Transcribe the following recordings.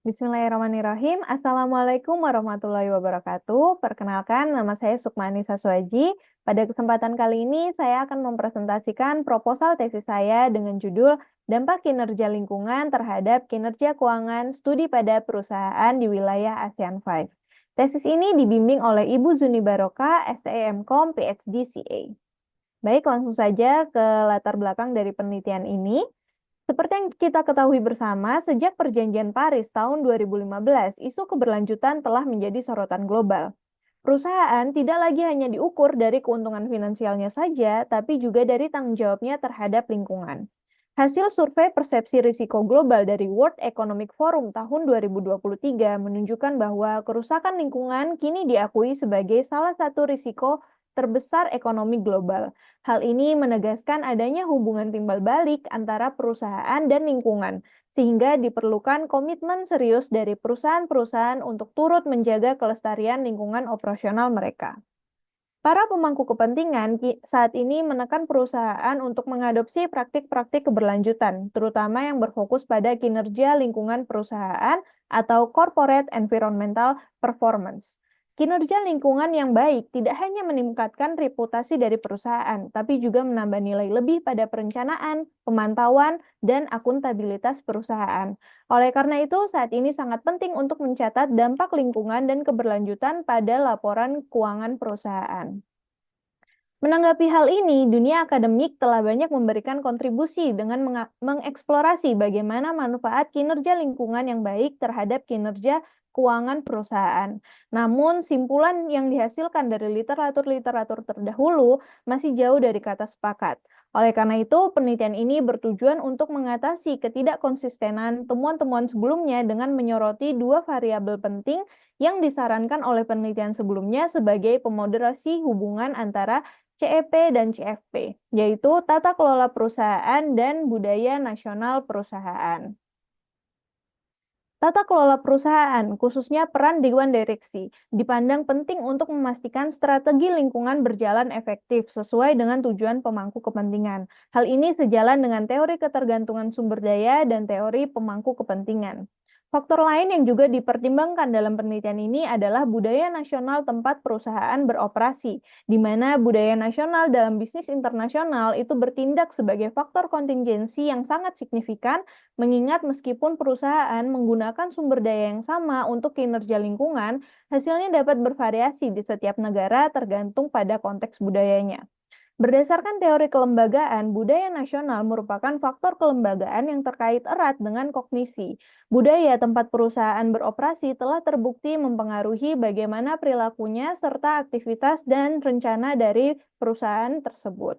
Bismillahirrahmanirrahim. Assalamualaikum warahmatullahi wabarakatuh. Perkenalkan, nama saya Sukmani Saswaji. Pada kesempatan kali ini, saya akan mempresentasikan proposal tesis saya dengan judul Dampak Kinerja Lingkungan Terhadap Kinerja Keuangan Studi pada Perusahaan di Wilayah ASEAN 5. Tesis ini dibimbing oleh Ibu Zuni Baroka, STM.Com, PhD, CA. Baik, langsung saja ke latar belakang dari penelitian ini. Seperti yang kita ketahui bersama, sejak Perjanjian Paris tahun 2015, isu keberlanjutan telah menjadi sorotan global. Perusahaan tidak lagi hanya diukur dari keuntungan finansialnya saja, tapi juga dari tanggung jawabnya terhadap lingkungan. Hasil survei persepsi risiko global dari World Economic Forum tahun 2023 menunjukkan bahwa kerusakan lingkungan kini diakui sebagai salah satu risiko terbesar ekonomi global. Hal ini menegaskan adanya hubungan timbal balik antara perusahaan dan lingkungan, sehingga diperlukan komitmen serius dari perusahaan-perusahaan untuk turut menjaga kelestarian lingkungan operasional mereka. Para pemangku kepentingan saat ini menekan perusahaan untuk mengadopsi praktik-praktik keberlanjutan, terutama yang berfokus pada kinerja lingkungan perusahaan atau corporate environmental performance. Kinerja lingkungan yang baik tidak hanya meningkatkan reputasi dari perusahaan, tapi juga menambah nilai lebih pada perencanaan, pemantauan, dan akuntabilitas perusahaan. Oleh karena itu, saat ini sangat penting untuk mencatat dampak lingkungan dan keberlanjutan pada laporan keuangan perusahaan. Menanggapi hal ini, dunia akademik telah banyak memberikan kontribusi dengan mengeksplorasi bagaimana manfaat kinerja lingkungan yang baik terhadap kinerja keuangan perusahaan. Namun, simpulan yang dihasilkan dari literatur-literatur terdahulu masih jauh dari kata sepakat. Oleh karena itu, penelitian ini bertujuan untuk mengatasi ketidakkonsistenan temuan-temuan sebelumnya dengan menyoroti dua variabel penting yang disarankan oleh penelitian sebelumnya sebagai pemoderasi hubungan antara CEP dan CFP, yaitu tata kelola perusahaan dan budaya nasional perusahaan. Tata kelola perusahaan, khususnya peran dewan direksi, dipandang penting untuk memastikan strategi lingkungan berjalan efektif sesuai dengan tujuan pemangku kepentingan. Hal ini sejalan dengan teori ketergantungan sumber daya dan teori pemangku kepentingan. Faktor lain yang juga dipertimbangkan dalam penelitian ini adalah budaya nasional tempat perusahaan beroperasi, di mana budaya nasional dalam bisnis internasional itu bertindak sebagai faktor kontingensi yang sangat signifikan, mengingat meskipun perusahaan menggunakan sumber daya yang sama untuk kinerja lingkungan, hasilnya dapat bervariasi di setiap negara tergantung pada konteks budayanya. Berdasarkan teori kelembagaan, budaya nasional merupakan faktor kelembagaan yang terkait erat dengan kognisi. Budaya tempat perusahaan beroperasi telah terbukti mempengaruhi bagaimana perilakunya serta aktivitas dan rencana dari perusahaan tersebut.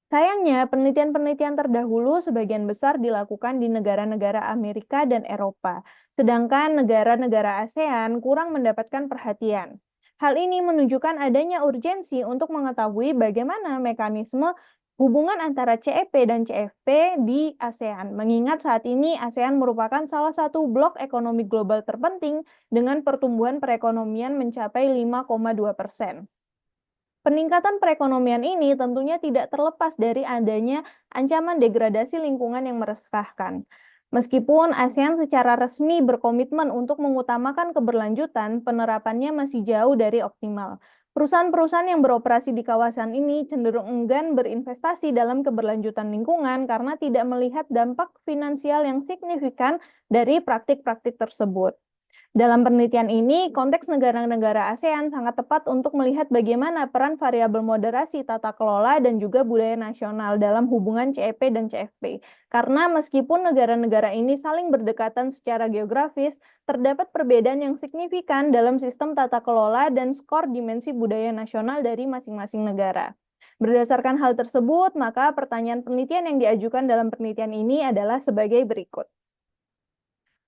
Sayangnya, penelitian-penelitian terdahulu sebagian besar dilakukan di negara-negara Amerika dan Eropa, sedangkan negara-negara ASEAN kurang mendapatkan perhatian. Hal ini menunjukkan adanya urgensi untuk mengetahui bagaimana mekanisme hubungan antara CEP dan CFP di ASEAN, mengingat saat ini ASEAN merupakan salah satu blok ekonomi global terpenting dengan pertumbuhan perekonomian mencapai 5,2%. Peningkatan perekonomian ini tentunya tidak terlepas dari adanya ancaman degradasi lingkungan yang meresahkan. Meskipun ASEAN secara resmi berkomitmen untuk mengutamakan keberlanjutan, penerapannya masih jauh dari optimal. Perusahaan-perusahaan yang beroperasi di kawasan ini cenderung enggan berinvestasi dalam keberlanjutan lingkungan karena tidak melihat dampak finansial yang signifikan dari praktik-praktik tersebut. Dalam penelitian ini, konteks negara-negara ASEAN sangat tepat untuk melihat bagaimana peran variabel moderasi tata kelola dan juga budaya nasional dalam hubungan CEP dan CFP. Karena meskipun negara-negara ini saling berdekatan secara geografis, terdapat perbedaan yang signifikan dalam sistem tata kelola dan skor dimensi budaya nasional dari masing-masing negara. Berdasarkan hal tersebut, maka pertanyaan penelitian yang diajukan dalam penelitian ini adalah sebagai berikut.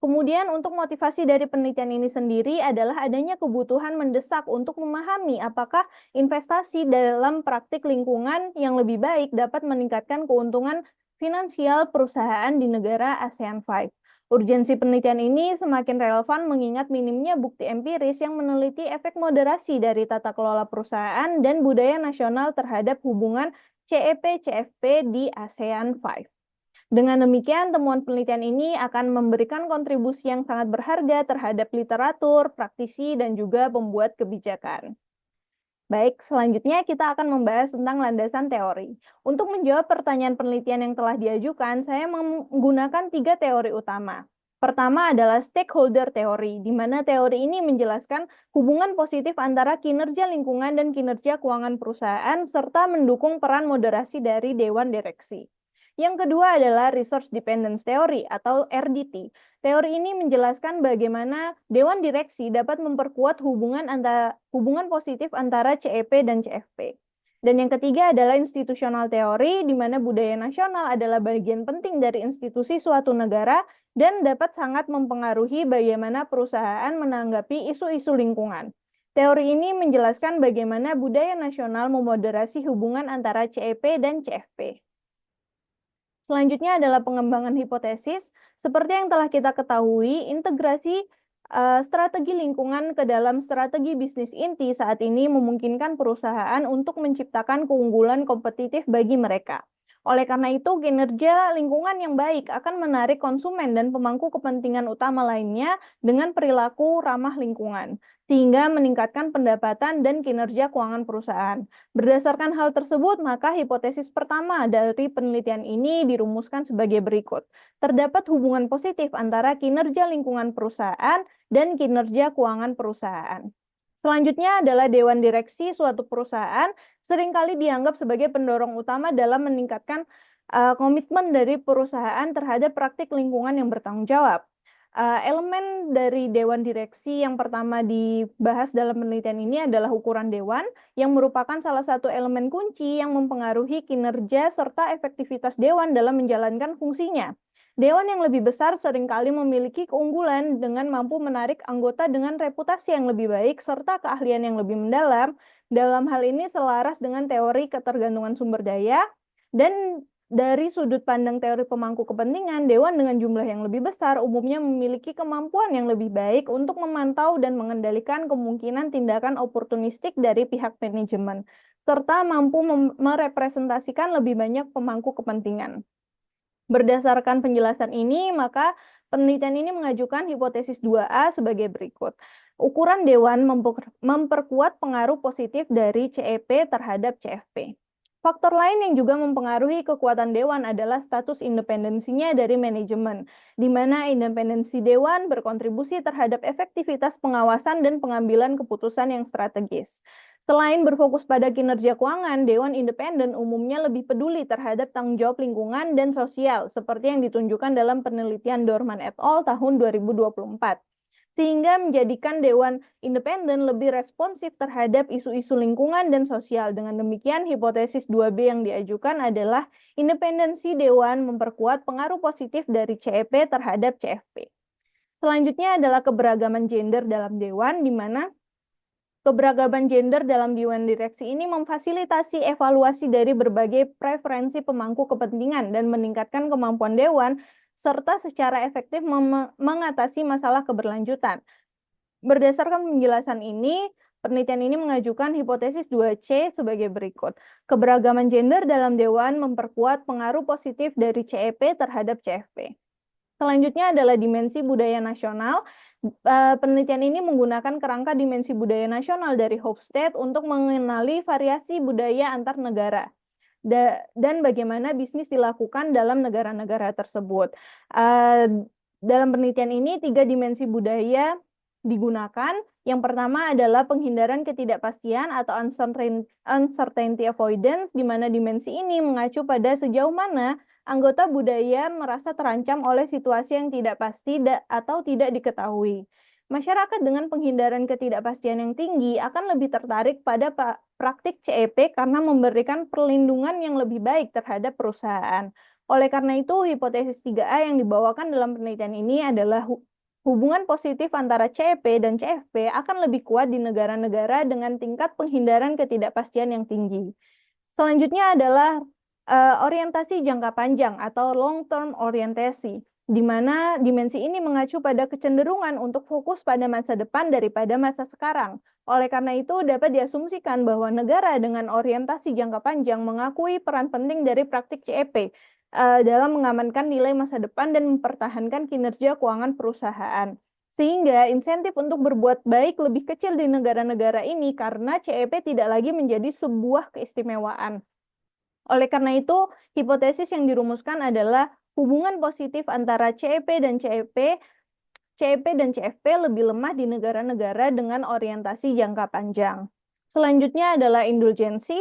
Kemudian untuk motivasi dari penelitian ini sendiri adalah adanya kebutuhan mendesak untuk memahami apakah investasi dalam praktik lingkungan yang lebih baik dapat meningkatkan keuntungan finansial perusahaan di negara ASEAN 5. Urgensi penelitian ini semakin relevan mengingat minimnya bukti empiris yang meneliti efek moderasi dari tata kelola perusahaan dan budaya nasional terhadap hubungan CEP-CFP di ASEAN 5. Dengan demikian, temuan penelitian ini akan memberikan kontribusi yang sangat berharga terhadap literatur, praktisi, dan juga pembuat kebijakan. Baik, selanjutnya kita akan membahas tentang landasan teori. Untuk menjawab pertanyaan penelitian yang telah diajukan, saya menggunakan 3 teori utama. Pertama adalah stakeholder teori, di mana teori ini menjelaskan hubungan positif antara kinerja lingkungan dan kinerja keuangan perusahaan, serta mendukung peran moderasi dari dewan direksi. Yang kedua adalah Resource Dependence Theory atau RDT. Teori ini menjelaskan bagaimana dewan direksi dapat memperkuat hubungan positif antara CEP dan CFP. Dan yang ketiga adalah institusional teori, di mana budaya nasional adalah bagian penting dari institusi suatu negara dan dapat sangat mempengaruhi bagaimana perusahaan menanggapi isu-isu lingkungan. Teori ini menjelaskan bagaimana budaya nasional memoderasi hubungan antara CEP dan CFP. Selanjutnya adalah pengembangan hipotesis. Seperti yang telah kita ketahui, integrasi strategi lingkungan ke dalam strategi bisnis inti saat ini memungkinkan perusahaan untuk menciptakan keunggulan kompetitif bagi mereka. Oleh karena itu, kinerja lingkungan yang baik akan menarik konsumen dan pemangku kepentingan utama lainnya dengan perilaku ramah lingkungan, sehingga meningkatkan pendapatan dan kinerja keuangan perusahaan. Berdasarkan hal tersebut, maka hipotesis pertama dari penelitian ini dirumuskan sebagai berikut. Terdapat hubungan positif antara kinerja lingkungan perusahaan dan kinerja keuangan perusahaan. Selanjutnya adalah dewan direksi suatu perusahaan seringkali dianggap sebagai pendorong utama dalam meningkatkan komitmen dari perusahaan terhadap praktik lingkungan yang bertanggung jawab. Elemen dari dewan direksi yang pertama dibahas dalam penelitian ini adalah ukuran dewan, yang merupakan salah satu elemen kunci yang mempengaruhi kinerja serta efektivitas dewan dalam menjalankan fungsinya. Dewan yang lebih besar seringkali memiliki keunggulan dengan mampu menarik anggota dengan reputasi yang lebih baik serta keahlian yang lebih mendalam. Dalam hal ini selaras dengan teori ketergantungan sumber daya, dan dari sudut pandang teori pemangku kepentingan, dewan dengan jumlah yang lebih besar umumnya memiliki kemampuan yang lebih baik untuk memantau dan mengendalikan kemungkinan tindakan oportunistik dari pihak manajemen, serta mampu merepresentasikan lebih banyak pemangku kepentingan. Berdasarkan penjelasan ini, maka penelitian ini mengajukan hipotesis 2A sebagai berikut. Ukuran dewan memperkuat pengaruh positif dari CEP terhadap CFP. Faktor lain yang juga mempengaruhi kekuatan dewan adalah status independensinya dari manajemen, di mana independensi dewan berkontribusi terhadap efektivitas pengawasan dan pengambilan keputusan yang strategis. Selain berfokus pada kinerja keuangan, dewan independen umumnya lebih peduli terhadap tanggung jawab lingkungan dan sosial, seperti yang ditunjukkan dalam penelitian Dorman et al. Tahun 2024. Sehingga menjadikan dewan independen lebih responsif terhadap isu-isu lingkungan dan sosial. Dengan demikian, hipotesis 2B yang diajukan adalah independensi dewan memperkuat pengaruh positif dari CEP terhadap CFP. Selanjutnya adalah keberagaman gender dalam dewan, di mana keberagaman gender dalam dewan direksi ini memfasilitasi evaluasi dari berbagai preferensi pemangku kepentingan dan meningkatkan kemampuan dewan serta secara efektif mengatasi masalah keberlanjutan. Berdasarkan penjelasan ini, penelitian ini mengajukan hipotesis 2C sebagai berikut. Keberagaman gender dalam dewan memperkuat pengaruh positif dari CEP terhadap CFP. Selanjutnya adalah dimensi budaya nasional. Penelitian ini menggunakan kerangka dimensi budaya nasional dari Hofstede untuk mengenali variasi budaya antar negara dan bagaimana bisnis dilakukan dalam negara-negara tersebut. Dalam penelitian ini 3 dimensi budaya digunakan. Yang pertama adalah penghindaran ketidakpastian atau uncertainty avoidance, di mana dimensi ini mengacu pada sejauh mana anggota budaya merasa terancam oleh situasi yang tidak pasti atau tidak diketahui. Masyarakat dengan penghindaran ketidakpastian yang tinggi akan lebih tertarik pada praktik CEP karena memberikan perlindungan yang lebih baik terhadap perusahaan. Oleh karena itu, hipotesis 3A yang dibawakan dalam penelitian ini adalah hubungan positif antara CEP dan CFP akan lebih kuat di negara-negara dengan tingkat penghindaran ketidakpastian yang tinggi. Selanjutnya adalah orientasi jangka panjang atau long-term orientasi, di mana dimensi ini mengacu pada kecenderungan untuk fokus pada masa depan daripada masa sekarang. Oleh karena itu, dapat diasumsikan bahwa negara dengan orientasi jangka panjang mengakui peran penting dari praktik CEP, dalam mengamankan nilai masa depan dan mempertahankan kinerja keuangan perusahaan. Sehingga insentif untuk berbuat baik lebih kecil di negara-negara ini karena CEP tidak lagi menjadi sebuah keistimewaan. Oleh karena itu, hipotesis yang dirumuskan adalah hubungan positif antara CEP dan CFP lebih lemah di negara-negara dengan orientasi jangka panjang. Selanjutnya adalah indulgensi,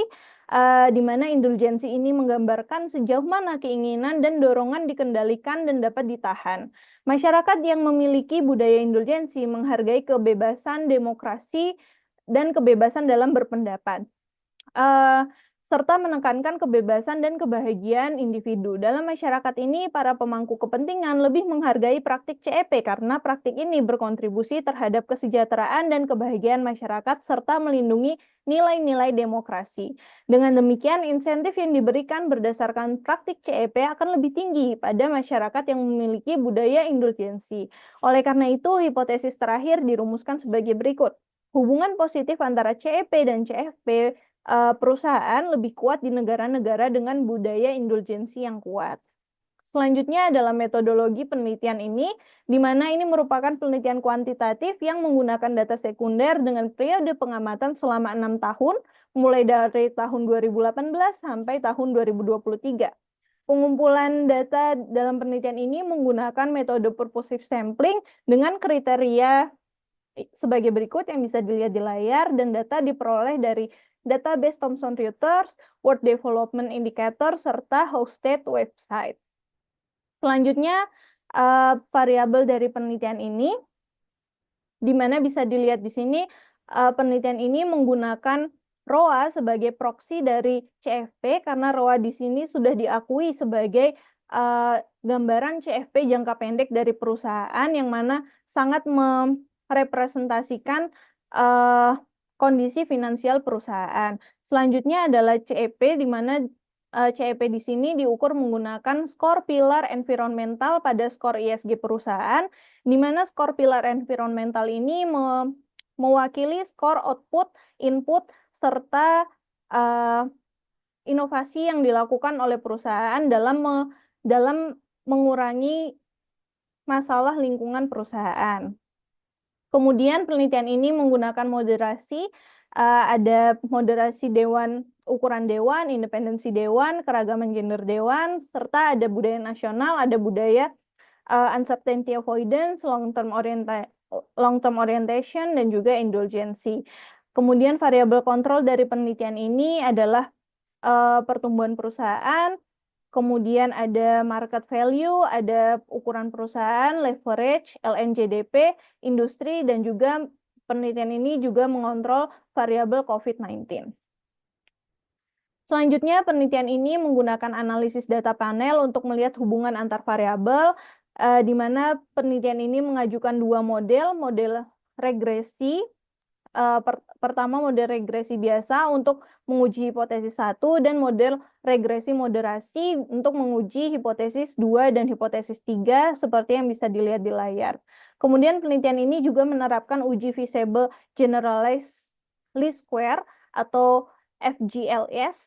di mana indulgensi ini menggambarkan sejauh mana keinginan dan dorongan dikendalikan dan dapat ditahan. Masyarakat yang memiliki budaya indulgensi menghargai kebebasan, demokrasi, dan kebebasan dalam berpendapat. Serta menekankan kebebasan dan kebahagiaan individu. Dalam masyarakat ini, para pemangku kepentingan lebih menghargai praktik CEP karena praktik ini berkontribusi terhadap kesejahteraan dan kebahagiaan masyarakat serta melindungi nilai-nilai demokrasi. Dengan demikian, insentif yang diberikan berdasarkan praktik CEP akan lebih tinggi pada masyarakat yang memiliki budaya indulgensi. Oleh karena itu, hipotesis terakhir dirumuskan sebagai berikut. Hubungan positif antara CEP dan CFP perusahaan lebih kuat di negara-negara dengan budaya indulgensi yang kuat. Selanjutnya adalah metodologi penelitian ini, di mana ini merupakan penelitian kuantitatif yang menggunakan data sekunder dengan periode pengamatan selama 6 tahun, mulai dari tahun 2018 sampai tahun 2023. Pengumpulan data dalam penelitian ini menggunakan metode purposive sampling dengan kriteria sebagai berikut yang bisa dilihat di layar, dan data diperoleh dari database Thomson Reuters, World Development Indicator, serta hosted website. Selanjutnya, variabel dari penelitian ini, di mana bisa dilihat di sini, penelitian ini menggunakan ROA sebagai proksi dari CFP, karena ROA di sini sudah diakui sebagai gambaran CFP jangka pendek dari perusahaan, yang mana sangat merepresentasikan kondisi finansial perusahaan. Selanjutnya adalah CEP, di mana CEP di sini diukur menggunakan skor pilar environmental pada skor ISG perusahaan, di mana skor pilar environmental ini mewakili skor output, input, serta inovasi yang dilakukan oleh perusahaan dalam mengurangi masalah lingkungan perusahaan. Kemudian penelitian ini menggunakan moderasi, ada moderasi dewan, ukuran dewan, independensi dewan, keragaman gender dewan, serta ada budaya nasional, ada budaya uncertainty avoidance, long-term orientation, dan juga indulgensi. Kemudian variabel kontrol dari penelitian ini adalah pertumbuhan perusahaan, kemudian ada market value, ada ukuran perusahaan, leverage, LNJDP, industri, dan juga penelitian ini juga mengontrol variabel COVID-19. Selanjutnya, penelitian ini menggunakan analisis data panel untuk melihat hubungan antar variabel, di mana penelitian ini mengajukan dua model regresi. Pertama, model regresi biasa untuk menguji hipotesis 1 dan model regresi moderasi untuk menguji hipotesis 2 dan hipotesis 3 seperti yang bisa dilihat di layar. Kemudian penelitian ini juga menerapkan uji feasible generalized least square atau FGLS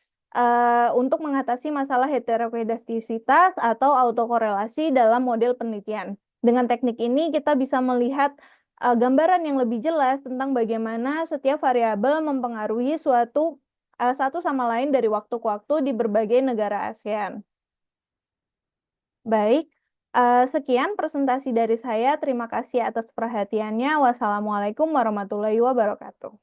untuk mengatasi masalah heterokedastisitas atau autokorelasi dalam model penelitian. Dengan teknik ini kita bisa melihat gambaran yang lebih jelas tentang bagaimana setiap variabel mempengaruhi satu sama lain dari waktu ke waktu di berbagai negara ASEAN. Baik, sekian presentasi dari saya. Terima kasih atas perhatiannya. Wassalamualaikum warahmatullahi wabarakatuh.